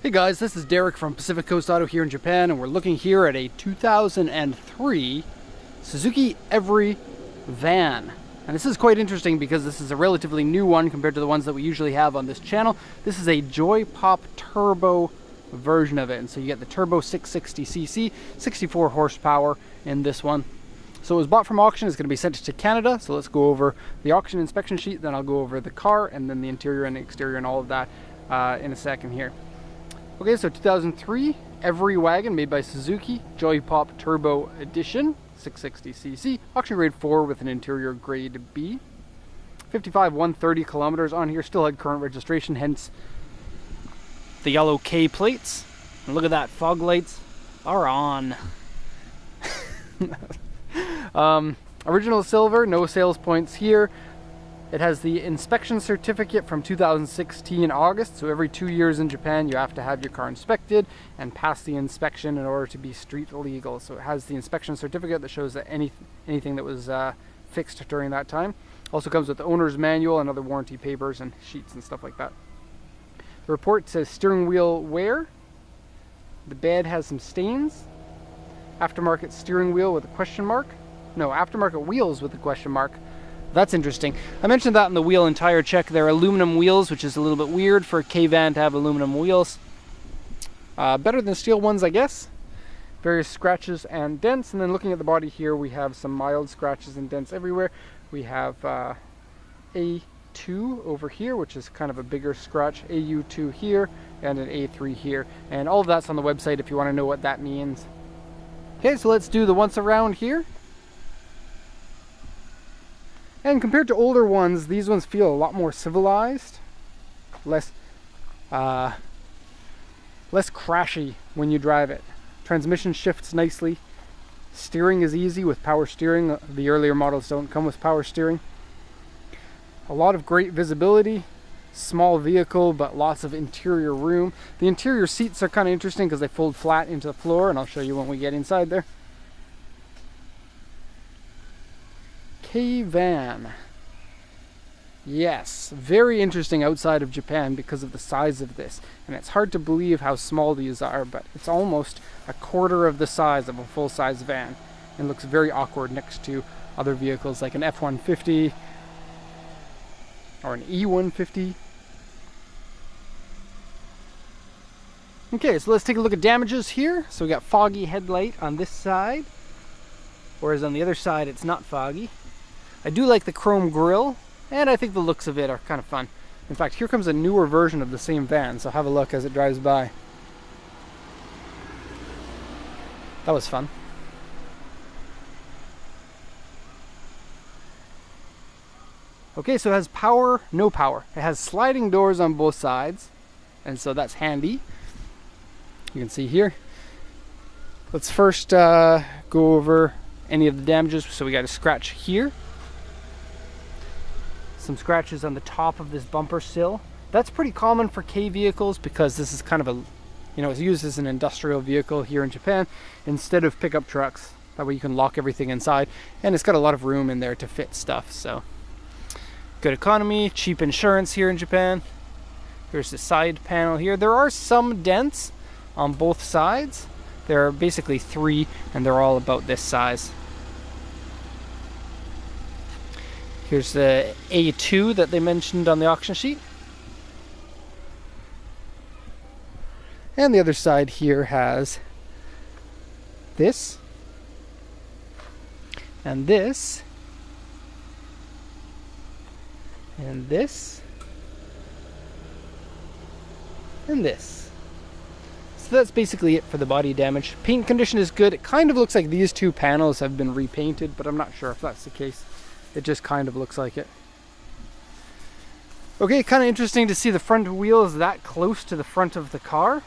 Hey guys, this is Derek from Pacific Coast Auto here in Japan, and we're looking here at a 2003 Suzuki Every van. And this is quite interesting because this is a relatively new one compared to the ones that we usually have on this channel. This is a Joy Pop Turbo version of it, and so you get the Turbo 660cc, 64 horsepower in this one. So it was bought from auction. It's going to be sent to Canada, so let's go over the auction inspection sheet, then I'll go over the car, and then the interior and exterior and all of that in a second here. Okay, so 2003 Every wagon made by Suzuki, Joy Pop Turbo Edition, 660cc, auction grade 4 with an interior grade B. 130 kilometers on here, still had current registration, hence the yellow K plates. And look at that, fog lights are on. Original silver, no sales points here. It has the inspection certificate from 2016 August, so every 2 years in Japan you have to have your car inspected and pass the inspection in order to be street legal. So it has the inspection certificate that shows that anything that was fixed during that time. Also comes with the owner's manual and other warranty papers and sheets and stuff like that. The report says steering wheel wear. The bed has some stains. Aftermarket steering wheel with a question mark. No, aftermarket wheels with a question mark. That's interesting. I mentioned that in the wheel and tire check. They're aluminum wheels, which is a little bit weird for a K-van to have aluminum wheels. Better than steel ones, I guess. Various scratches and dents. And then looking at the body here, we have some mild scratches and dents everywhere. We have A2 over here, which is kind of a bigger scratch. AU2 here, and an A3 here. And all of that's on the website if you want to know what that means. Okay, so let's do the once around here. And compared to older ones, these ones feel a lot more civilized, less crashy when you drive it. Transmission shifts nicely. Steering is easy with power steering. The earlier models don't come with power steering. A lot of great visibility. Small vehicle, but lots of interior room. The interior seats are kind of interesting because they fold flat into the floor, and I'll show you when we get inside there. K-van. Yes, very interesting outside of Japan because of the size of this. And it's hard to believe how small these are, but it's almost a quarter of the size of a full-size van. And looks very awkward next to other vehicles like an F-150 or an E-150. Okay, so let's take a look at damages here. So we got foggy headlight on this side, whereas on the other side it's not foggy. I do like the chrome grille, and I think the looks of it are kind of fun. In fact, here comes a newer version of the same van, so have a look as it drives by. That was fun. Okay, so it has power, no power. It has sliding doors on both sides, and so that's handy. You can see here. Let's first go over any of the damages. So we got a scratch here. Some scratches on the top of this bumper sill. That's pretty common for K vehicles because this is kind of a, it's used as an industrial vehicle here in Japan instead of pickup trucks. That way you can lock everything inside, and it's got a lot of room in there to fit stuff. So good economy, cheap insurance here in Japan. Here's the side panel here. There are some dents on both sides. There are basically 3, and they're all about this size. Here's the A2 that they mentioned on the auction sheet. And the other side here has this, and this, and this, and this. So that's basically it for the body damage. Paint condition is good. It kind of looks like these 2 panels have been repainted, but I'm not sure if that's the case. It just kind of looks like it. Okay, kind of interesting to see the front wheels that close to the front of the car.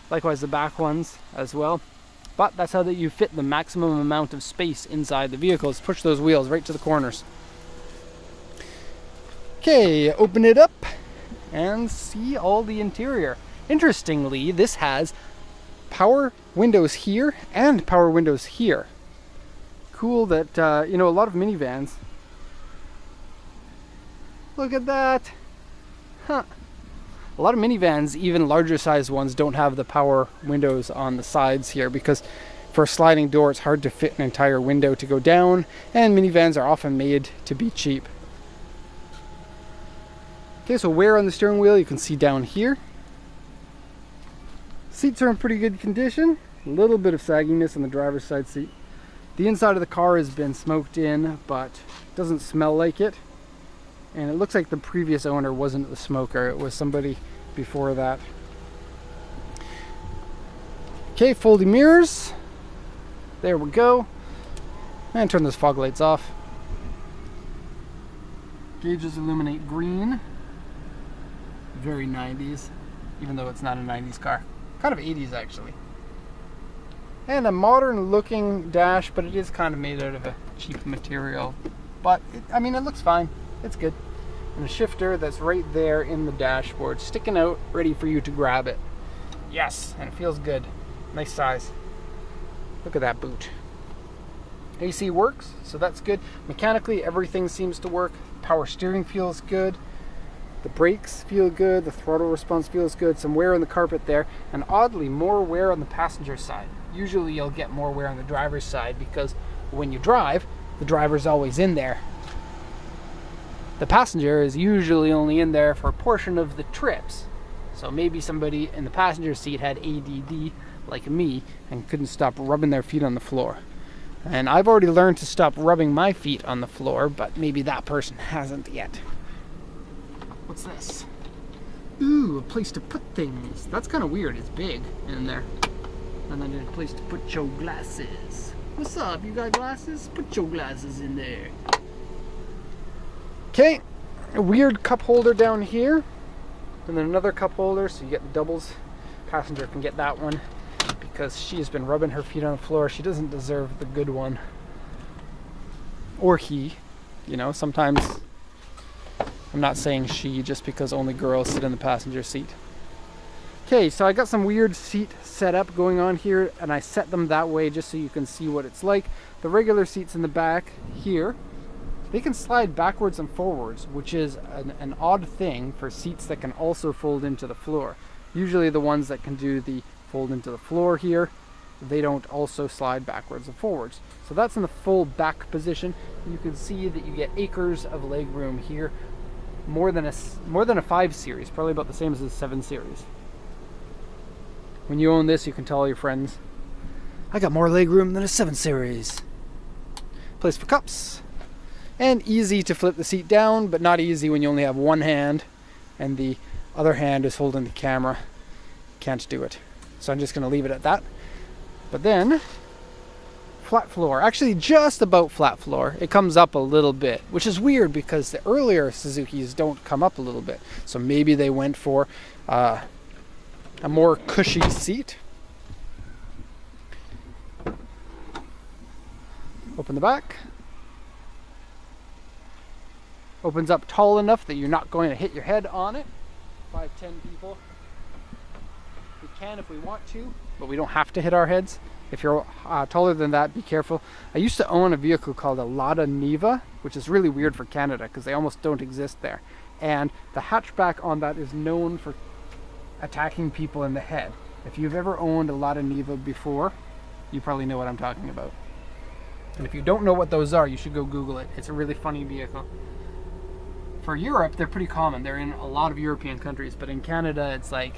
Likewise the back ones as well. But that's how that you fit the maximum amount of space inside the vehicle, is push those wheels right to the corners. Okay, open it up and see all the interior. Interestingly, this has power windows here and power windows here. Cool that, a lot of minivans. Look at that. Huh. A lot of minivans, even larger sized ones, don't have the power windows on the sides here because for a sliding door it's hard to fit an entire window to go down, and minivans are often made to be cheap. Okay, so wear on the steering wheel you can see down here. Seats are in pretty good condition. A little bit of sagginess on the driver's side seat. The inside of the car has been smoked in, but doesn't smell like it. And it looks like the previous owner wasn't the smoker, it was somebody before that. Okay, folding mirrors. There we go. And turn those fog lights off. Gauges illuminate green. Very 90s, even though it's not a 90s car. Kind of 80s actually. And a modern looking dash, but it is kind of made out of a cheap material. But, I mean, it looks fine. It's good. And a shifter that's right there in the dashboard, sticking out, ready for you to grab it. Yes, and it feels good. Nice size. Look at that boot. AC works, so that's good. Mechanically, everything seems to work. Power steering feels good. The brakes feel good. The throttle response feels good. Some wear on the carpet there. And oddly, more wear on the passenger side. Usually you'll get more wear on the driver's side because when you drive, the driver's always in there. The passenger is usually only in there for a portion of the trips. So maybe somebody in the passenger seat had ADD like me and couldn't stop rubbing their feet on the floor. And I've already learned to stop rubbing my feet on the floor, but maybe that person hasn't yet. What's this? Ooh, a place to put things. That's kind of weird. It's big in there. And then a place to put your glasses. What's up? You got glasses? Put your glasses in there. Okay, a weird cup holder down here. And then another cup holder, so you get the doubles. Passenger can get that one because she's been rubbing her feet on the floor. She doesn't deserve the good one. Or he. You know, sometimes I'm not saying she just because only girls sit in the passenger seat. Okay, so I got some weird seat setup going on here, and I set them that way just so you can see what it's like. The regular seats in the back here, they can slide backwards and forwards, which is an odd thing for seats that can also fold into the floor. Usually the ones that can do the fold into the floor here, they don't also slide backwards and forwards. So that's in the full back position. You can see that you get acres of leg room here, more than a 5 Series, probably about the same as a 7 Series. When you own this, you can tell all your friends, I got more leg room than a 7 Series. Place for cups. And easy to flip the seat down, but not easy when you only have one hand and the other hand is holding the camera. Can't do it. So I'm just going to leave it at that. But then, flat floor. Actually, just about flat floor. It comes up a little bit, which is weird because the earlier Suzukis don't come up a little bit. So maybe they went for a more cushy seat. Open the back. Opens up tall enough that you're not going to hit your head on it. 5'10" people. We can if we want to, but we don't have to hit our heads. If you're taller than that, be careful. I used to own a vehicle called a Lada Niva, which is really weird for Canada because they almost don't exist there. And the hatchback on that is known for attacking people in the head. If you've ever owned a Lada Niva before, you probably know what I'm talking about. And if you don't know what those are, you should go Google it. It's a really funny vehicle. For Europe, they're pretty common. They're in a lot of European countries, but in Canada, it's like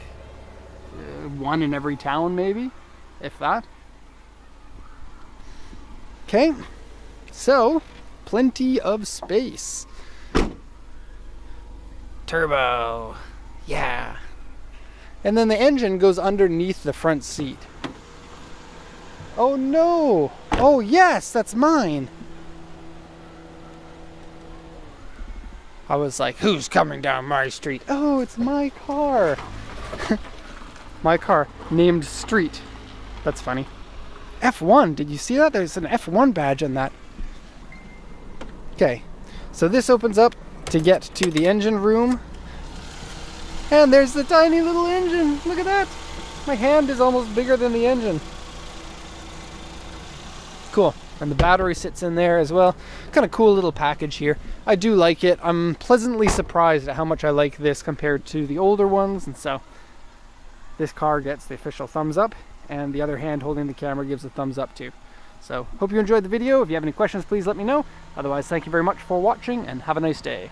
one in every town, maybe, if that. Okay, so plenty of space. Turbo, yeah. And then the engine goes underneath the front seat. Oh no! Oh yes, that's mine! I was like, who's coming down my street? Oh, it's my car! My car, named Street. That's funny. F1, did you see that? There's an F1 badge on that. Okay, so this opens up to get to the engine room. And there's the tiny little engine. Look at that. My hand is almost bigger than the engine. cool. And the battery sits in there as well. Kind of cool little package here. I do like it. I'm pleasantly surprised at how much I like this compared to the older ones, and so this car gets the official thumbs up, and the other hand holding the camera gives a thumbs up too. So hope you enjoyed the video. If you have any questions, please let me know. Otherwise, thank you very much for watching and have a nice day.